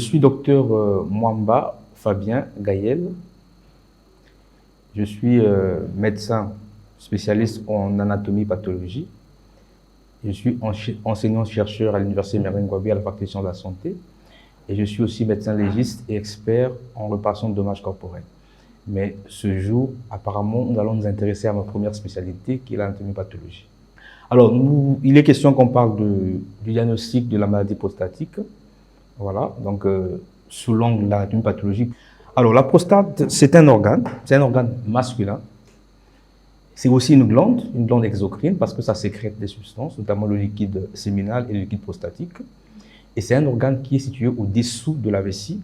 suis docteur Mwamba Fabien Gaël. Je suis médecin spécialiste en anatomie-pathologie. Je suis enseignant-chercheur à l'Université Merlin Gouabi à la faculté de sciences de la santé. Et je suis aussi médecin légiste et expert en réparation de dommages corporels. Mais ce jour, apparemment, nous allons nous intéresser à ma première spécialité, qui est l'anatomie-pathologie. Alors, il est question qu'on parle du diagnostic de la maladie prostatique. Voilà, donc sous l'angle de l'anatomie pathologique. Alors, la prostate, c'est un organe masculin. C'est aussi une glande exocrine, parce que ça sécrète des substances, notamment le liquide séminal et le liquide prostatique. Et c'est un organe qui est situé au-dessous de la vessie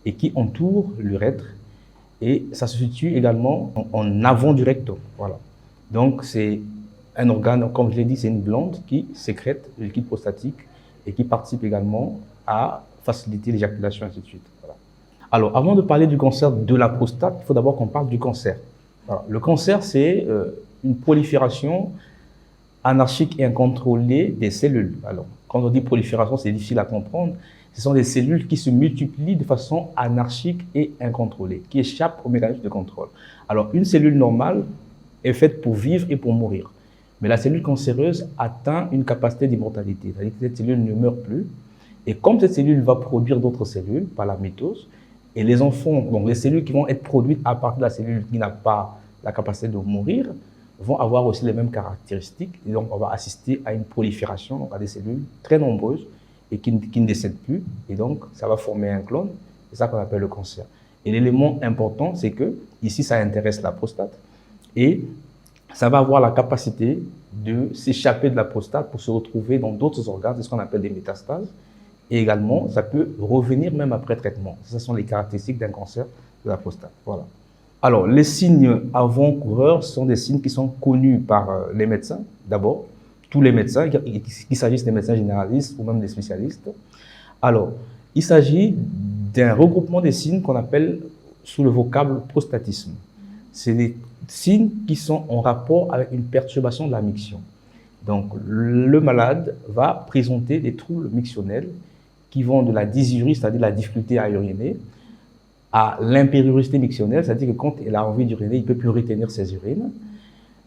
et qui entoure l'urètre. Et ça se situe également en avant du rectum. Voilà. Donc, c'est un organe, comme je l'ai dit, c'est une glande qui sécrète le liquide prostatique et qui participe également à faciliter l'éjaculation, ainsi de suite. Voilà. Alors, avant de parler du cancer de la prostate, il faut d'abord qu'on parle du cancer. Voilà. Le cancer, c'est une prolifération anarchique et incontrôlée des cellules. Alors, quand on dit prolifération, c'est difficile à comprendre. Ce sont des cellules qui se multiplient de façon anarchique et incontrôlée, qui échappent au mécanisme de contrôle. Alors, une cellule normale est faite pour vivre et pour mourir. Mais la cellule cancéreuse atteint une capacité d'immortalité, c'est-à-dire que cette cellule ne meurt plus. Et comme cette cellule va produire d'autres cellules par la mitose, et les enfants, donc les cellules qui vont être produites à partir de la cellule qui n'a pas la capacité de mourir, vont avoir aussi les mêmes caractéristiques. Et donc, on va assister à une prolifération, donc à des cellules très nombreuses et qui ne décèdent plus. Et donc, ça va former un clone. C'est ça qu'on appelle le cancer. Et l'élément important, c'est que ici, ça intéresse la prostate. Et ça va avoir la capacité de s'échapper de la prostate pour se retrouver dans d'autres organes, c'est ce qu'on appelle des métastases. Et également, ça peut revenir même après traitement. Ce sont les caractéristiques d'un cancer de la prostate. Voilà. Alors, les signes avant-coureurs sont des signes qui sont connus par les médecins, d'abord, tous les médecins, qu'il s'agisse des médecins généralistes ou même des spécialistes. Alors, il s'agit d'un regroupement des signes qu'on appelle sous le vocable prostatisme. C'est des signes qui sont en rapport avec une perturbation de la miction. Donc, le malade va présenter des troubles mictionnels qui vont de la dysurie, c'est-à-dire la difficulté à uriner, à l'impériorité mictionnelle, c'est-à-dire que quand il a envie d'uriner, il ne peut plus retenir ses urines.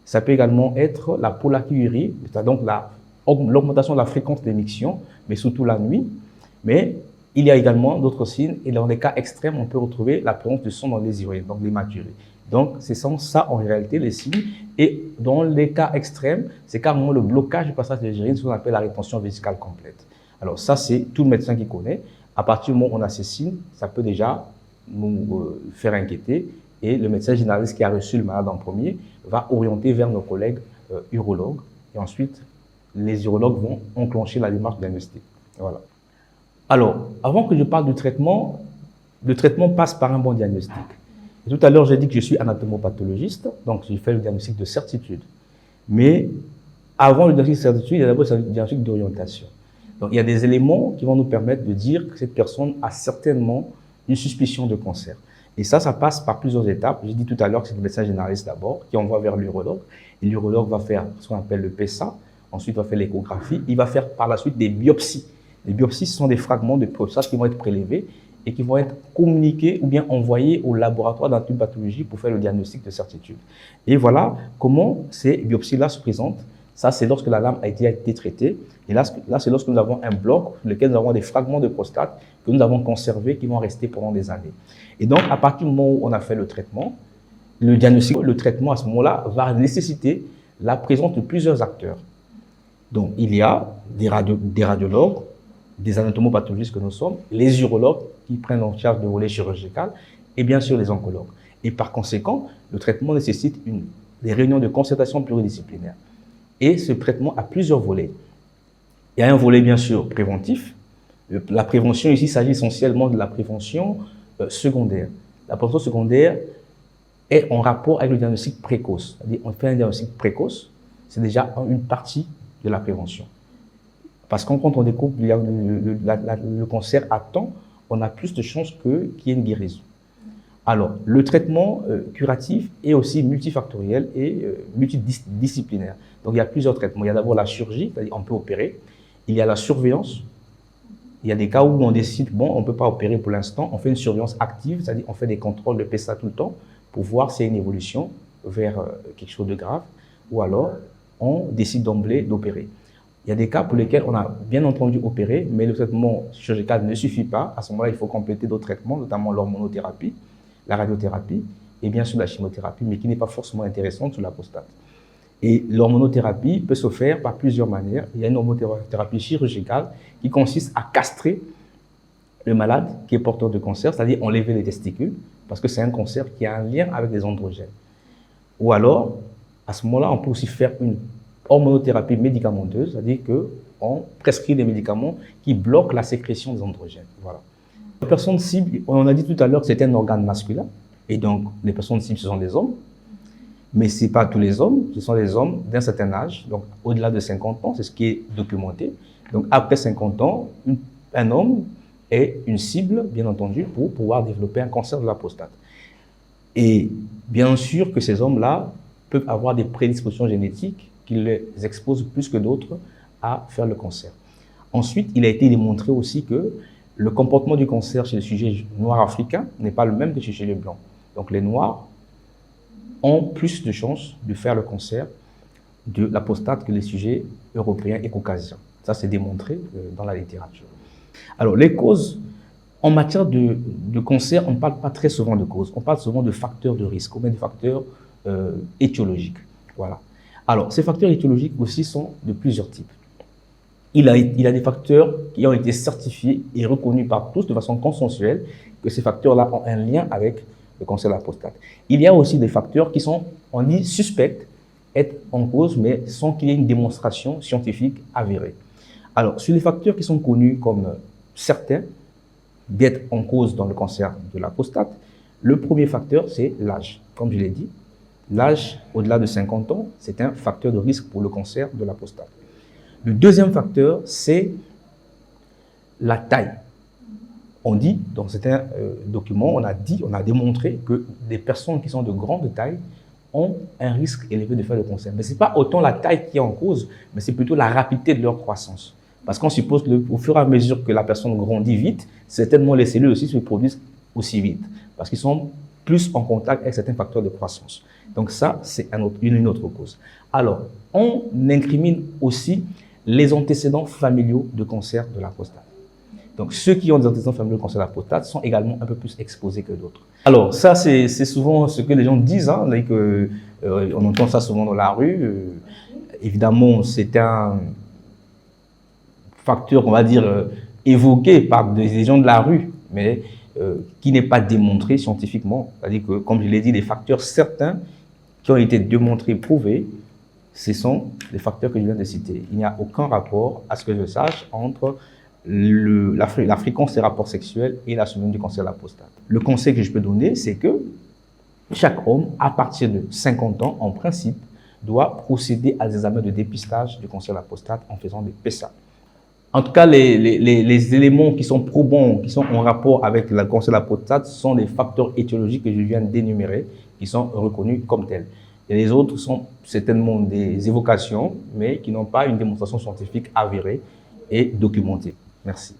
Ça peut également être la polacyurie, c'est-à-dire donc l'augmentation de la fréquence des mictions, mais surtout la nuit. Mais il y a également d'autres signes, et dans les cas extrêmes, on peut retrouver la présence de sang dans les urines, donc l'hématurie. Donc, c'est ça en réalité les signes. Et dans les cas extrêmes, c'est carrément le blocage du passage des urines, ce qu'on appelle la rétention vésicale complète. Alors ça, c'est tout le médecin qui connaît. À partir du moment où on a ces signes, ça peut déjà nous faire inquiéter. Et le médecin généraliste qui a reçu le malade en premier va orienter vers nos collègues urologues. Et ensuite, les urologues vont enclencher la démarche diagnostique. Voilà. Alors, avant que je parle du traitement, le traitement passe par un bon diagnostic. Et tout à l'heure, j'ai dit que je suis anatomopathologiste, donc j'ai fait le diagnostic de certitude. Mais avant le diagnostic de certitude, il y a d'abord le diagnostic d'orientation. Donc, il y a des éléments qui vont nous permettre de dire que cette personne a certainement une suspicion de cancer. Et ça passe par plusieurs étapes. J'ai dit tout à l'heure que c'est le médecin généraliste d'abord, qui envoie vers l'urologue. Et l'urologue va faire ce qu'on appelle le PSA, ensuite va faire l'échographie. Il va faire par la suite des biopsies. Les biopsies, ce sont des fragments de prostate qui vont être prélevés et qui vont être communiqués ou bien envoyés au laboratoire d'anatomie pathologie pour faire le diagnostic de certitude. Et voilà comment ces biopsies-là se présentent. Ça, c'est lorsque la lame a été traitée. Et là c'est lorsque nous avons un bloc sur lequel nous avons des fragments de prostate que nous avons conservés, qui vont rester pendant des années. Et donc, à partir du moment où on a fait le traitement, le diagnostic, le traitement à ce moment-là va nécessiter la présence de plusieurs acteurs. Donc, il y a des radiologues, des anatomopathologistes que nous sommes, les urologues qui prennent en charge le volet chirurgical et bien sûr les oncologues. Et par conséquent, le traitement nécessite des réunions de concertation pluridisciplinaire. Et ce traitement a plusieurs volets. Il y a un volet bien sûr préventif. La prévention ici, il s'agit essentiellement de la prévention secondaire. La prévention secondaire est en rapport avec le diagnostic précoce. C'est-à-dire on fait un diagnostic précoce, c'est déjà une partie de la prévention. Parce que quand on découvre le cancer à temps, on a plus de chances qu'il y ait une guérison. Alors, le traitement curatif est aussi multifactoriel et multidisciplinaire. Donc, il y a plusieurs traitements. Il y a d'abord la chirurgie, c'est-à-dire on peut opérer. Il y a la surveillance, Il y a des cas où on décide, bon, on ne peut pas opérer pour l'instant, on fait une surveillance active, c'est-à-dire on fait des contrôles de PSA tout le temps pour voir s'il y a une évolution vers quelque chose de grave, ou alors on décide d'emblée d'opérer. Il y a des cas pour lesquels on a bien entendu opéré, mais le traitement chirurgical ne suffit pas. À ce moment-là, il faut compléter d'autres traitements, notamment l'hormonothérapie, la radiothérapie et bien sûr la chimiothérapie, mais qui n'est pas forcément intéressante sur la prostate. Et l'hormonothérapie peut se faire par plusieurs manières. Il y a une hormonothérapie chirurgicale qui consiste à castrer le malade qui est porteur de cancer, c'est-à-dire enlever les testicules, parce que c'est un cancer qui a un lien avec les androgènes. Ou alors, à ce moment-là, on peut aussi faire une hormonothérapie médicamenteuse, c'est-à-dire qu'on prescrit des médicaments qui bloquent la sécrétion des androgènes. Voilà. Les personnes cibles, on a dit tout à l'heure que c'était un organe masculin, et donc les personnes cibles, ce sont des hommes. Mais ce n'est pas tous les hommes, ce sont les hommes d'un certain âge, donc au-delà de 50 ans, c'est ce qui est documenté. Donc après 50 ans, un homme est une cible, bien entendu, pour pouvoir développer un cancer de la prostate. Et bien sûr que ces hommes-là peuvent avoir des prédispositions génétiques qui les exposent plus que d'autres à faire le cancer. Ensuite, il a été démontré aussi que le comportement du cancer chez les sujets noirs africains n'est pas le même que chez les blancs. Donc les noirs ont plus de chances de faire le cancer de la prostate que les sujets européens et caucasiens. Ça, c'est démontré dans la littérature. Alors, les causes, en matière de cancer, on ne parle pas très souvent de causes. On parle souvent de facteurs de risque, ou même de facteurs étiologiques. Voilà. Alors, ces facteurs étiologiques aussi sont de plusieurs types. Il y a des facteurs qui ont été certifiés et reconnus par tous de façon consensuelle que ces facteurs-là ont un lien avec le cancer de la prostate. Il y a aussi des facteurs qui sont, on dit, suspects être en cause, mais sans qu'il y ait une démonstration scientifique avérée. Alors, sur les facteurs qui sont connus comme certains d'être en cause dans le cancer de la prostate, le premier facteur, c'est l'âge. Comme je l'ai dit, l'âge au-delà de 50 ans, c'est un facteur de risque pour le cancer de la prostate. Le deuxième facteur, c'est la taille. On dit, dans certains documents, on a démontré que des personnes qui sont de grande taille ont un risque élevé de faire le cancer. Mais ce n'est pas autant la taille qui est en cause, mais c'est plutôt la rapidité de leur croissance. Parce qu'on suppose qu'au fur et à mesure que la personne grandit vite, certainement les cellules aussi se produisent aussi vite. Parce qu'ils sont plus en contact avec certains facteurs de croissance. Donc ça, c'est une autre cause. Alors, on incrimine aussi les antécédents familiaux de cancer de la prostate. Donc, ceux qui ont des antécédents familiaux de cancer de la prostate sont également un peu plus exposés que d'autres. Alors, ça, c'est souvent ce que les gens disent. Hein, on entend ça souvent dans la rue. Évidemment, c'est un facteur, on va dire, évoqué par des gens de la rue, mais qui n'est pas démontré scientifiquement. C'est-à-dire que, comme je l'ai dit, des facteurs certains qui ont été démontrés, prouvés, ce sont les facteurs que je viens de citer. Il n'y a aucun rapport, à ce que je sache, entre la fréquence des rapports sexuels et la survenue du cancer de la prostate. Le conseil que je peux donner, c'est que chaque homme, à partir de 50 ans, en principe, doit procéder à des examens de dépistage du cancer de la prostate en faisant des PSA. En tout cas, les éléments qui sont probants, qui sont en rapport avec le cancer de la prostate, sont des facteurs étiologiques que je viens d'énumérer, qui sont reconnus comme tels. Et les autres sont certainement des évocations, mais qui n'ont pas une démonstration scientifique avérée et documentée. Merci.